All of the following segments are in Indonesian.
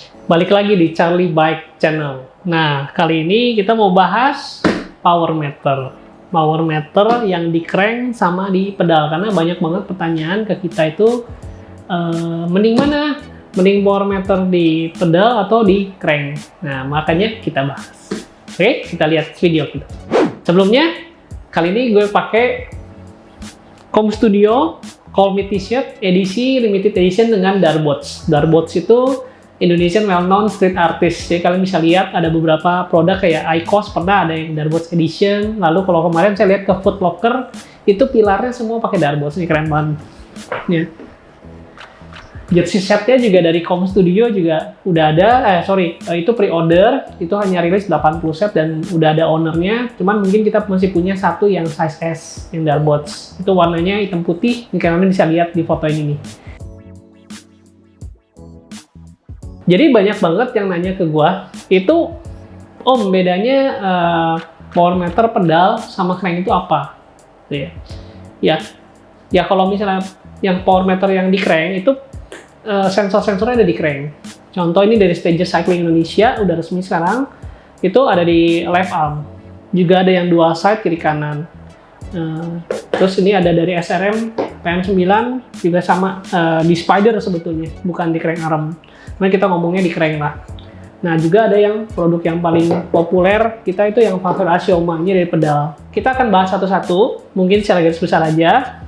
Balik lagi di Charlie Bike Channel. Nah, kali ini kita mau bahas power meter. Power meter yang di crank sama di pedal. Karena banyak banget pertanyaan ke kita itu, mending mana? Mending power meter di pedal atau di crank? Nah, makanya kita bahas. Oke, kita lihat video kita. Sebelumnya, kali ini gue pakai Com Studio Call Me T-shirt edisi limited edition dengan Darbots. Darbots itu Indonesian well-known street artist. Jadi kalian bisa lihat ada beberapa produk kayak IQOS pernah ada yang Darbots edition. Lalu kalau kemarin saya lihat ke Foot Locker itu pilarnya semua pakai Darbots. Ini keren banget. Ya. Jersey setnya juga dari Com Studio juga udah ada. Itu pre-order. Itu hanya rilis 80 set dan udah ada ownernya. Cuman mungkin kita masih punya satu yang size S yang Darbots. Itu warnanya hitam putih. Ini kalian bisa lihat di foto ini nih. Jadi banyak banget yang nanya ke gua, itu Om bedanya power meter pedal sama crank itu apa? Gitu ya. Ya kalau misalnya yang power meter yang di crank itu sensor-sensornya ada di crank. Contoh ini dari Stages Cycling Indonesia, udah resmi sekarang. Itu ada di left arm. Juga ada yang dual side kiri kanan. Terus ini ada dari SRM PM9 juga sama di Spider sebetulnya, bukan di crank arm. Nah, kita ngomongnya di crank lah. Nah, juga ada yang produk yang paling populer kita itu yang Favero Axioma, ini dari pedal. Kita akan bahas satu-satu, mungkin secara garis besar aja.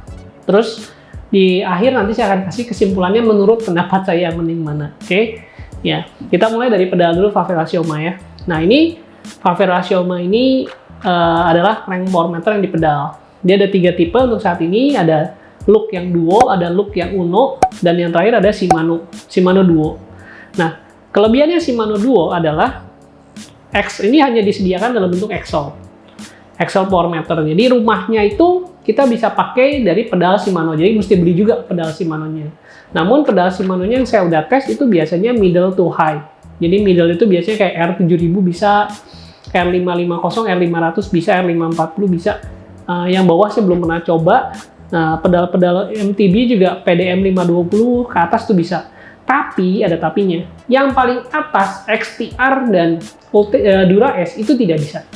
Terus di akhir nanti saya akan kasih kesimpulannya menurut pendapat saya mending mana. Oke? Ya, kita mulai dari pedal dulu Favero Axioma ya. Nah, ini Favero Axioma ini adalah crank power meter yang di pedal. Dia ada 3 tipe untuk saat ini, ada look yang duo, ada look yang uno, dan yang terakhir ada Shimano Duo. Nah, kelebihannya Shimano Duo adalah ini hanya disediakan dalam bentuk axle power meter. Jadi rumahnya itu kita bisa pakai dari pedal Shimano. Jadi mesti beli juga pedal Shimano-nya. Namun pedal Shimano-nya yang saya udah tes itu biasanya middle to high. Jadi middle itu biasanya kayak R7000 bisa, R550, R500 bisa, R540 bisa. Yang bawah saya belum pernah coba. Nah, pedal-pedal MTB juga PDM 520 ke atas tuh bisa. Tapi ada tapinya. Yang paling atas XTR dan Dura Ace itu tidak bisa.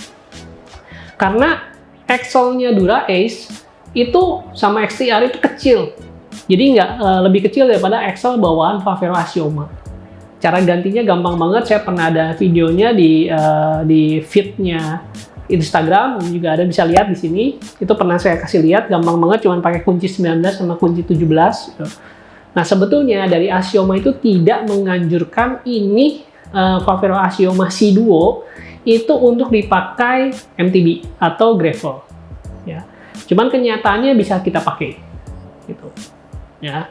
Karena axle-nya Dura Ace itu sama XTR itu kecil. Jadi nggak lebih kecil daripada axle bawaan Favero Axioma. Cara gantinya gampang banget. Saya pernah ada videonya di feed-nya Instagram juga ada, bisa lihat di sini. Itu pernah saya kasih lihat, gampang banget, cuman pakai kunci 19 sama kunci 17 gitu. Nah, sebetulnya dari Axioma itu tidak menganjurkan ini Favero Axioma C Duo itu untuk dipakai MTB atau gravel. Ya. Cuman kenyataannya bisa kita pakai gitu. Ya.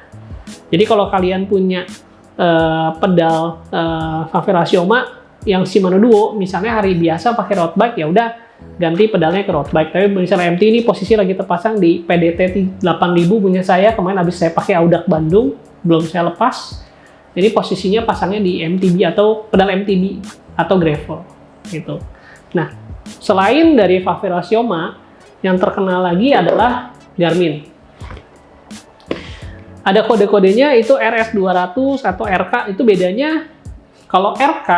Jadi kalau kalian punya pedal Favero Axioma yang Shimano Duo, misalnya hari biasa pakai road bike, ya udah ganti pedalnya ke road bike. Tapi misalnya MT ini posisi lagi terpasang di PDT 8000 punya saya, kemarin habis saya pakai Audax Bandung, belum saya lepas. Jadi posisinya pasangnya di MTB atau pedal MTB atau gravel gitu. Nah, selain dari Favero Axioma, yang terkenal lagi adalah Garmin. Ada kode-kodenya itu RS200 atau RK. Itu bedanya kalau RK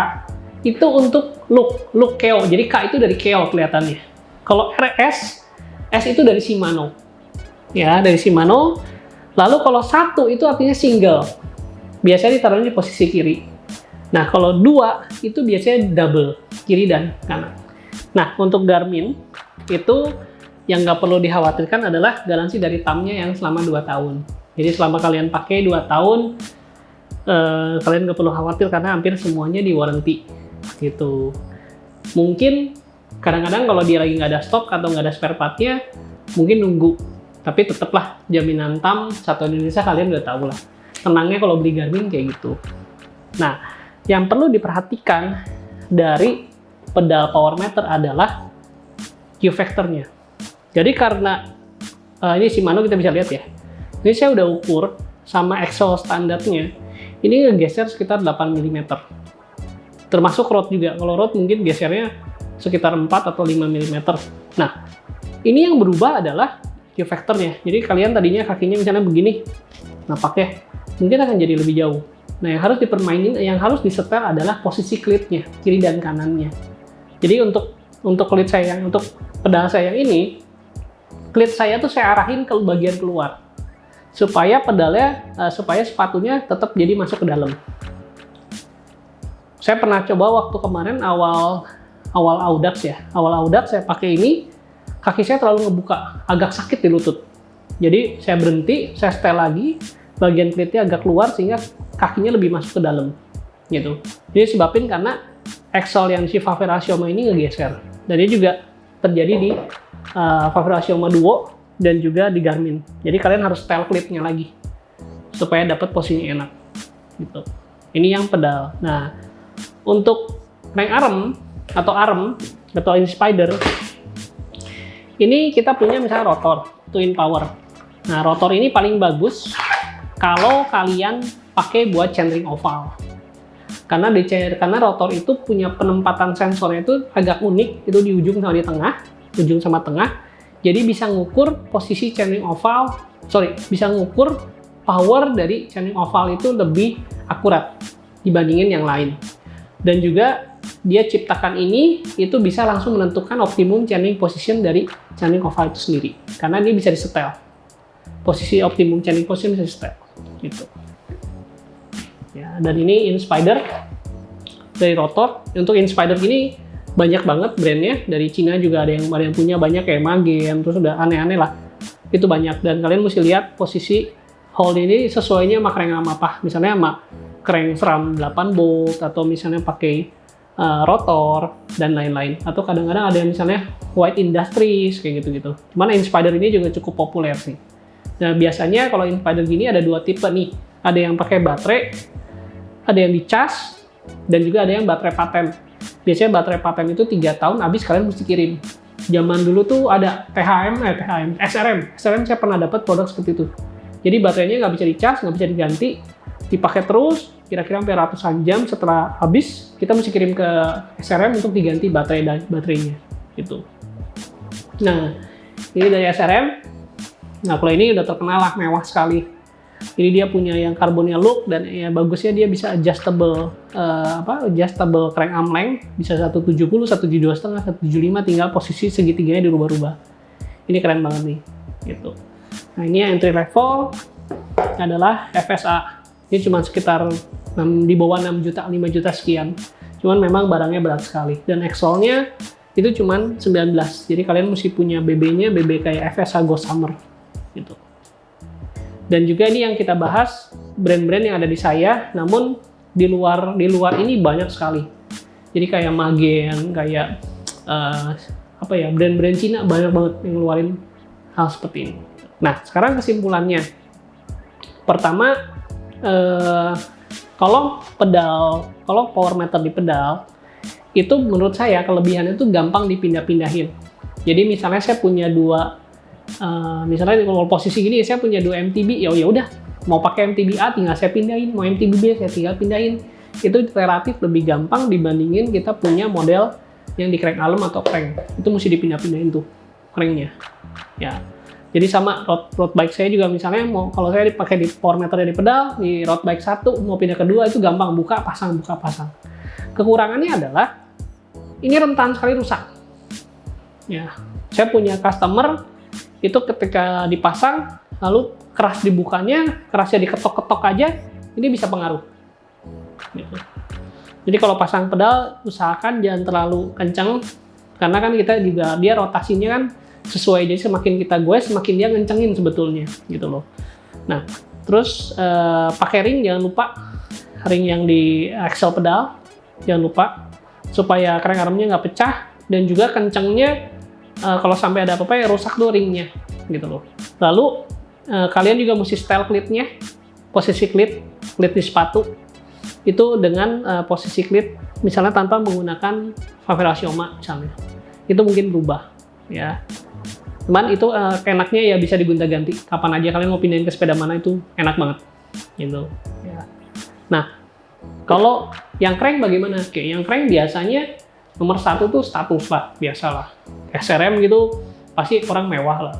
itu untuk look KO. Jadi K itu dari KO kelihatannya. Kalau RS, S itu dari Shimano. Ya, dari Shimano. Lalu kalau 1 itu artinya single. Biasanya ditaruhnya di posisi kiri. Nah, kalau 2 itu biasanya double, kiri dan kanan. Nah, untuk Garmin itu yang nggak perlu dikhawatirkan adalah garansi dari thumb-nya yang selama 2 tahun. Jadi selama kalian pakai 2 tahun, kalian nggak perlu khawatir karena hampir semuanya di warranty. Gitu. Mungkin kadang-kadang kalau dia lagi nggak ada stok atau nggak ada spare part-nya, mungkin nunggu. Tapi tetaplah jaminan thumb satu Indonesia kalian udah tahu lah. Tenangnya kalau beli Garmin kayak gitu. Nah, yang perlu diperhatikan dari pedal power meter adalah Q factor-nya. Jadi karena ini Shimano kita bisa lihat ya. Ini saya udah ukur sama axle standarnya. Ini ngegeser sekitar 8 mm. Termasuk rod juga. Kalau rod mungkin gesernya sekitar 4 atau 5 mm. Nah, ini yang berubah adalah Q factor-nya. Jadi kalian tadinya kakinya misalnya begini, napaknya mungkin akan jadi lebih jauh. Nah, yang harus dipermainin, yang harus disetel adalah posisi klipnya, kiri dan kanannya. Jadi untuk klit saya, untuk pedal saya yang ini, klit saya tuh saya arahin ke bagian keluar, supaya pedalnya, supaya sepatunya tetap jadi masuk ke dalam. Saya pernah coba waktu kemarin awal Audax ya, awal Audax saya pakai ini, kaki saya terlalu ngebuka, agak sakit di lutut. Jadi saya berhenti, saya setel lagi, bagian klitnya agak keluar sehingga kakinya lebih masuk ke dalam, gitu. Jadi sebabin karena axle yang si Vapera Xioma ini ngegeser. Dan ini juga terjadi di Vapera Xioma Duo dan juga di Garmin. Jadi kalian harus setel klipnya lagi supaya dapat posisi enak, gitu. Ini yang pedal. Nah, untuk crank arm atau Inspider, ini kita punya misalnya rotor, twin power. Nah, rotor ini paling bagus kalau kalian pakai buat chainring oval. Karena rotor itu punya penempatan sensornya itu agak unik, itu di ujung sama di tengah, ujung sama tengah. Jadi bisa ngukur posisi chainring oval, bisa ngukur power dari chainring oval itu lebih akurat dibandingin yang lain. Dan juga dia ciptakan ini itu bisa langsung menentukan optimum chaining position dari chaining oval itu sendiri, karena ini bisa disetel. Posisi optimum chaining position bisa disetel, gitu. Ya, dan ini Inspider dari rotor. Untuk Inspider ini banyak banget brandnya, dari Cina juga ada yang punya banyak, kayak Magen, terus udah aneh-aneh lah, itu banyak. Dan kalian mesti lihat posisi hold ini sesuainya sama crank arm apa, misalnya sama crank SRAM 8 bolt, atau misalnya pakai rotor dan lain-lain, atau kadang-kadang ada yang misalnya White Industries kayak gitu-gitu. Cuman Inspider ini juga cukup populer sih. Nah, biasanya kalau Inspider gini ada dua tipe nih, ada yang pakai baterai, ada yang dicas, dan juga ada yang baterai paten. Biasanya baterai paten itu 3 tahun habis, kalian mesti kirim. Zaman dulu tuh ada SRM saya pernah dapat produk seperti itu. Jadi baterainya nggak bisa dicas, nggak bisa diganti, dipakai terus, kira-kira sampai ratusan jam. Setelah habis, kita mesti kirim ke SRM untuk diganti baterainya, gitu. Nah, ini dari SRM. Nah, kalau ini udah terkenal lah, mewah sekali. Jadi dia punya yang carbonnya look, dan ya bagusnya dia bisa adjustable crank arm length, bisa 170, 172,5, 175, tinggal posisi segitiganya dirubah-rubah. Ini keren banget nih, gitu. Nah, ini yang entry level adalah FSA. Ini cuma sekitar di bawah 6 juta, 5 juta sekian. Cuman memang barangnya berat sekali. Dan axle-nya itu cuma 19. Jadi kalian mesti punya BB-nya, BB kayak FSA Ghost Hammer, gitu. Dan juga ini yang kita bahas, brand-brand yang ada di saya, namun di luar ini banyak sekali. Jadi kayak Magen, kayak brand-brand Cina banyak banget yang ngeluarin hal seperti ini. Nah, sekarang kesimpulannya. Pertama, kalau power meter di pedal, itu menurut saya kelebihannya itu gampang dipindah-pindahin. Jadi misalnya saya punya misalnya kalau posisi gini saya punya 2 MTB, ya udah mau pakai MTB A tinggal saya pindahin, mau MTB B saya tinggal pindahin. Itu relatif lebih gampang dibandingin kita punya model yang di crank arm atau crank. Itu mesti dipindah-pindahin tuh cranknya. Ya. Jadi sama road bike saya juga, misalnya kalau saya dipakai di power meter di pedal, di road bike 1 mau pindah ke 2 itu gampang, buka pasang. Kekurangannya adalah ini rentan sekali rusak. Ya. Saya punya customer itu ketika dipasang lalu keras dibukanya, kerasnya diketok-ketok aja, ini bisa pengaruh. Gitu. Jadi kalau pasang pedal usahakan jangan terlalu kencang, karena kan kita juga dia rotasinya kan sesuai, jadi semakin kita goes semakin dia ngencengin sebetulnya, gitu loh. Nah, terus pakai ring, jangan lupa ring yang di axle pedal, jangan lupa supaya crank armnya nggak pecah, dan juga kencengnya kalau sampai ada apa-apa ya rusak tuh ringnya, gitu loh. Lalu kalian juga mesti style klitnya, posisi klit di sepatu itu dengan posisi klit misalnya tanpa menggunakan Vapera Xioma misalnya, itu mungkin berubah ya. Cuman itu enaknya ya bisa digonta-ganti kapan aja kalian mau pindahin ke sepeda mana, itu enak banget gitu ya. Nah, kalau yang crank bagaimana? Oke, yang crank biasanya nomor 1 tuh status lah, biasalah. SRM gitu pasti orang mewah lah.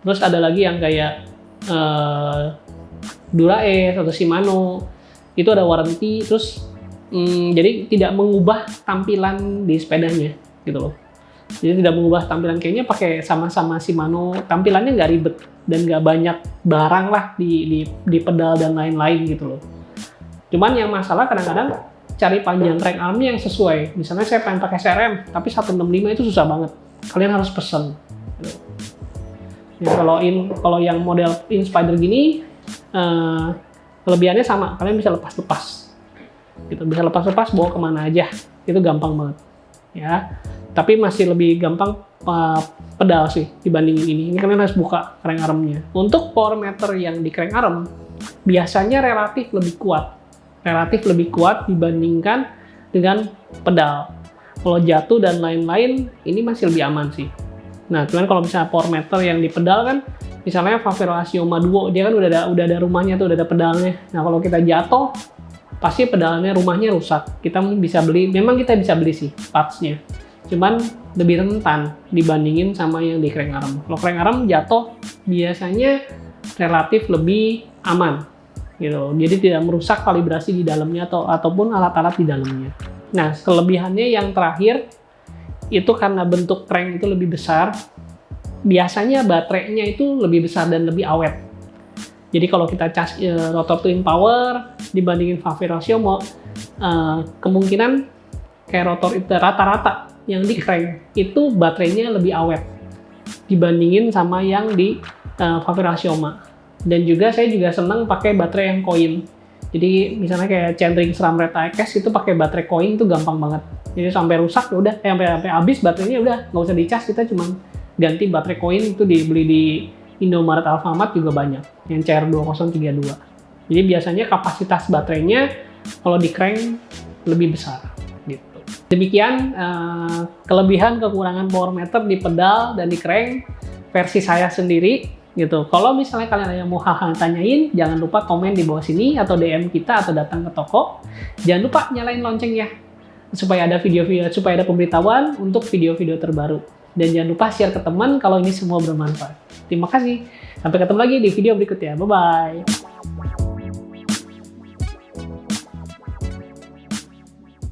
Terus ada lagi yang kayak Dura-Ace atau Shimano, itu ada warranty, terus jadi tidak mengubah tampilan di sepedanya gitu loh. Jadi tidak mengubah tampilan, kayaknya pakai sama-sama Shimano tampilannya nggak ribet dan nggak banyak barang lah di pedal dan lain-lain gitu loh. Cuman yang masalah kadang-kadang cari panjang crank armnya yang sesuai. Misalnya saya pengen pakai CRM tapi 165 itu susah banget. Kalian harus pesen. Ya, kalau yang model Inspider gini kelebihannya sama, kalian bisa lepas-lepas. Gitu, bisa lepas-lepas bawa kemana aja. Itu gampang banget. Ya. Tapi masih lebih gampang pedal sih dibandingin ini. Ini kalian harus buka crank armnya. Untuk power meter yang di crank arm biasanya relatif lebih kuat dibandingkan dengan pedal. Kalau jatuh dan lain-lain ini masih lebih aman sih. Nah, cuman kalau misalnya power meter yang di pedal kan, misalnya Favero Axioma Duo, dia kan udah ada rumahnya tuh, udah ada pedalnya. Nah, kalau kita jatuh pasti pedalnya, rumahnya rusak. Kita bisa beli, memang kita bisa beli sih partsnya. Cuman lebih rentan dibandingin sama yang di crank arm. Kalau crank arm jatuh biasanya relatif lebih aman gitu. Jadi tidak merusak kalibrasi di dalamnya ataupun alat-alat di dalamnya. Nah, kelebihannya yang terakhir itu karena bentuk crank itu lebih besar, biasanya baterainya itu lebih besar dan lebih awet. Jadi kalau kita cas rotor twin power dibandingin Favero Axioma, kemungkinan kayak rotor itu rata-rata yang di crank itu baterainya lebih awet dibandingin sama yang di Favero Axioma. Dan juga saya juga senang pakai baterai yang coin. Jadi misalnya kayak Chainring SRAM Red AX itu pakai baterai coin itu gampang banget. Jadi sampai rusak ya udah, sampai habis baterainya udah nggak usah dicas, kita cuma ganti baterai coin. Itu dibeli di Indomaret, Alfamart juga banyak yang CR2032. Jadi biasanya kapasitas baterainya kalau di crank lebih besar. Demikian kelebihan kekurangan power meter di pedal dan di crank versi saya sendiri gitu. Kalau misalnya kalian ada yang mau hal-hal tanyain, jangan lupa komen di bawah sini atau DM kita atau datang ke toko. Jangan lupa nyalain loncengnya supaya ada supaya ada pemberitahuan untuk video-video terbaru. Dan jangan lupa share ke teman kalau ini semua bermanfaat. Terima kasih. Sampai ketemu lagi di video berikutnya. Bye bye.